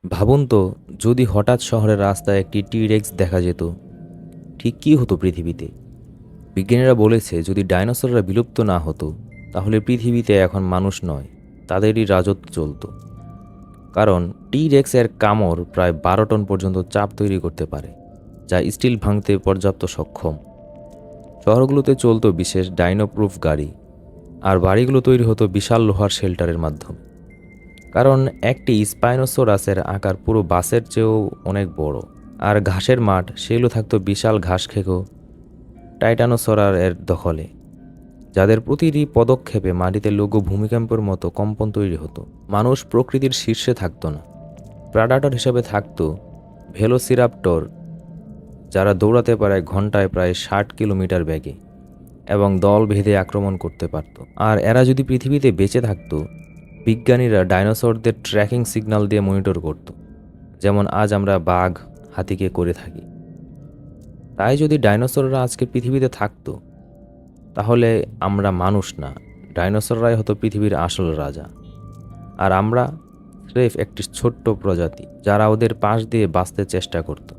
ভাবুন তো, যদি হঠাৎ শহরের রাস্তায় একটি টি-রেক্স দেখা যেত, ঠিক কী হতো পৃথিবীতে? বিজ্ঞানীরা বলেছে যদি ডাইনোসররা বিলুপ্ত না হতো, তাহলে পৃথিবীতে এখন মানুষ নয়, তাদেরই রাজত্ব চলতো। কারণ টি-রেক্সের কামড় প্রায় 12 টন পর্যন্ত চাপ তৈরি করতে পারে, যা স্টিল ভাঙতে পর্যাপ্ত সক্ষম। শহরগুলোতে চলতো বিশেষ ডাইনো-প্রুফ গাড়ি, আর বাড়িগুলো তৈরি হতো বিশাল লোহার শেল্টারের মাধ্যমে। কারণ একটি স্পাইনোসোরাসের আকার পুরো বাসের চেয়েও অনেক বড়। আর ঘাসের মাঠ সেগুলো থাকতো বিশাল ঘাস খেকো টাইটানোসরার এর দখলে, যাদের প্রতিটি পদক্ষেপে মাটিতে লঘু ভূমিকম্পের মতো কম্পন তৈরি হতো। মানুষ প্রকৃতির শীর্ষে থাকতো না, প্রেডাটর হিসেবে থাকতো ভেলোসিরাপ্টর, যারা দৌড়াতে পারে ঘন্টায় প্রায় 60 কিলোমিটার বেগে এবং দল বেঁধে আক্রমণ করতে পারত। আর এরা যদি পৃথিবীতে বেঁচে থাকতো, বিজ্ঞানীরা ডাইনোসরদের ট্র্যাকিং সিগন্যাল দিয়ে মনিটর করত, যেমন আজ আমরা বাঘ, হাতিকে করে থাকি। তাই যদি ডাইনোসররা আজকে পৃথিবীতে থাকতো, তাহলে আমরা মানুষ না, ডাইনোসররাই হতো পৃথিবীর আসল রাজা। আর আমরা স্রেফ একটি ছোট্ট প্রজাতি, যারা ওদের পাশ দিয়ে বাঁচতে চেষ্টা করত।